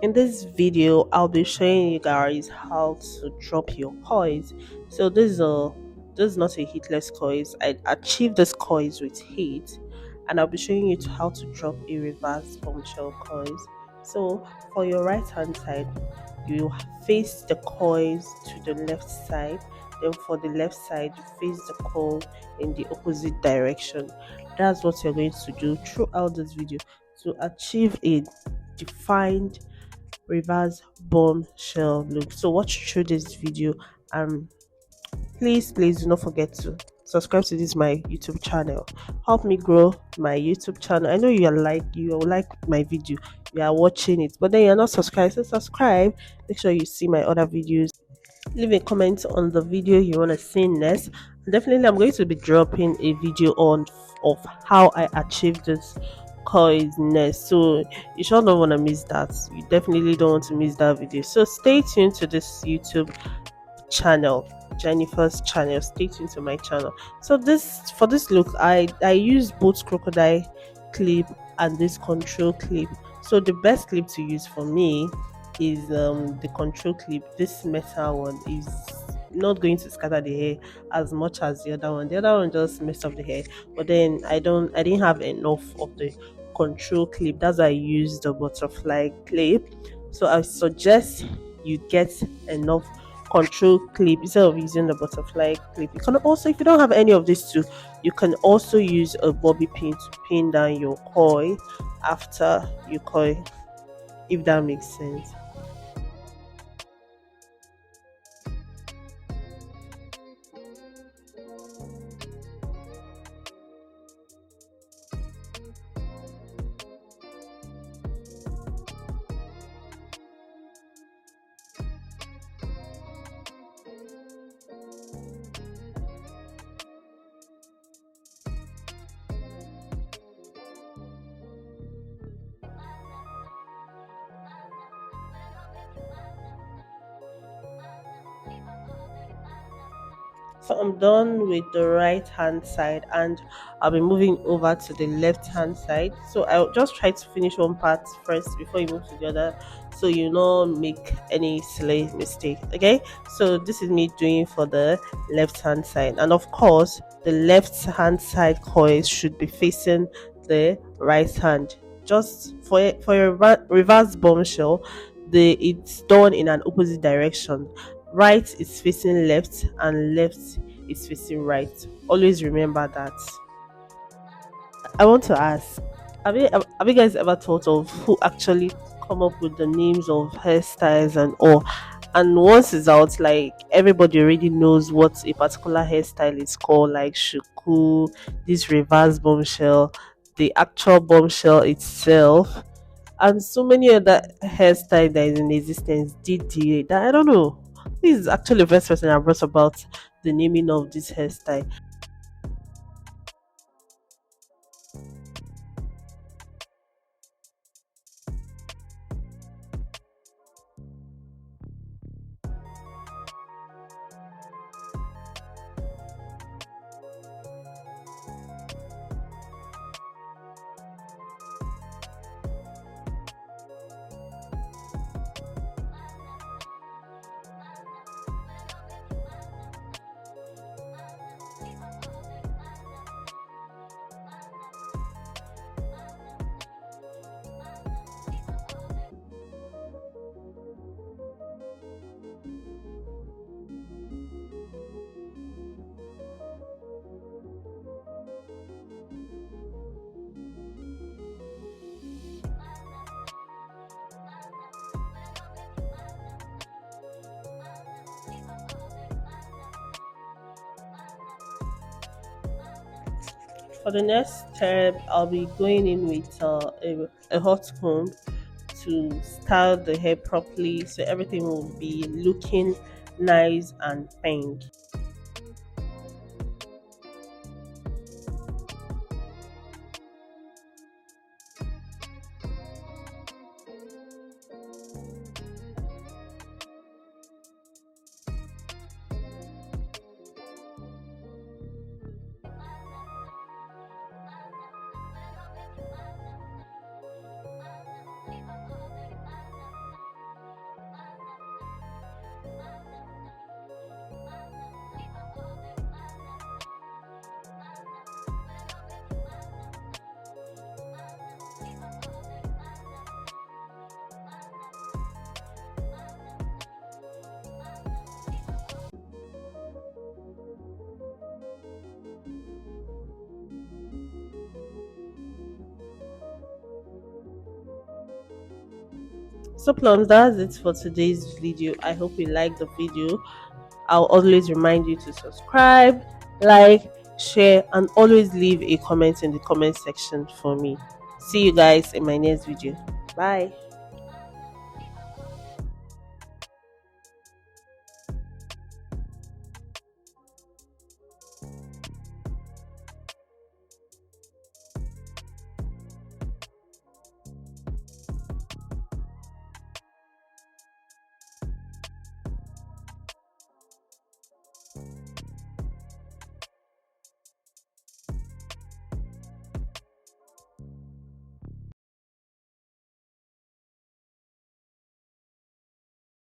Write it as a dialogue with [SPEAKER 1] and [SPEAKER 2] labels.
[SPEAKER 1] In this video, I'll be showing you guys how to drop your coins. So this is not a hitless coins. I achieved this coins with hit, and I'll be showing you how to drop a reverse bombshell coins. So for your right hand side, you face the coins to the left side. Then for the left side, you face the coin in the opposite direction. That's what you're going to do throughout this video to achieve a defined reverse bombshell look. So watch through this video, and please do not forget to subscribe to this my YouTube channel. Help me grow my YouTube channel. I know you like my video, you are watching it, but then you're not subscribed. So subscribe, make sure you see my other videos. Leave a comment on the video you want to see next. Definitely I'm going to be dropping a video on of how I achieved this coins next, so you sure don't want to miss that. You definitely don't want to miss that video, so stay tuned to this YouTube channel, Jennifer's channel. Stay tuned to my channel. So this for this look, I use both crocodile clip and this control clip. So the best clip to use for me is the control clip. This metal one is not going to scatter the hair as much as the other one. The other one just messed up the hair, but then I didn't have enough of the control clip. That's why I used the butterfly clip. So I suggest you get enough control clip instead of using the butterfly clip. You can also, if you don't have any of these two, you can also use a bobby pin to pin down your coil after you coil, if that makes sense. So I'm done with the right hand side, and I'll be moving over to the left hand side. So I'll just try to finish one part first before you move to the other, so you don't make any silly mistake. Okay, so this is me doing for the left hand side, and of course the left hand side coils should be facing the right hand. Just for your reverse bombshell, the it's done in an opposite direction. Right is facing left and left is facing right. Always remember that. I want to ask, have you guys ever thought of who actually come up with the names of hairstyles and all? And once it's out, like everybody already knows what a particular hairstyle is called, like shuku, this reverse bombshell, the actual bombshell itself, and so many other hairstyles that is in existence. Didi, that I don't know. This is actually the first person I brought about the naming of this hairstyle. For the next step, I'll be going in with a hot comb to style the hair properly, so everything will be looking nice and pink. So plums, that's it for today's video. I hope you liked the video. I'll always remind you to subscribe, like, share, and always leave a comment in the comment section for me. See you guys in my next video. Bye.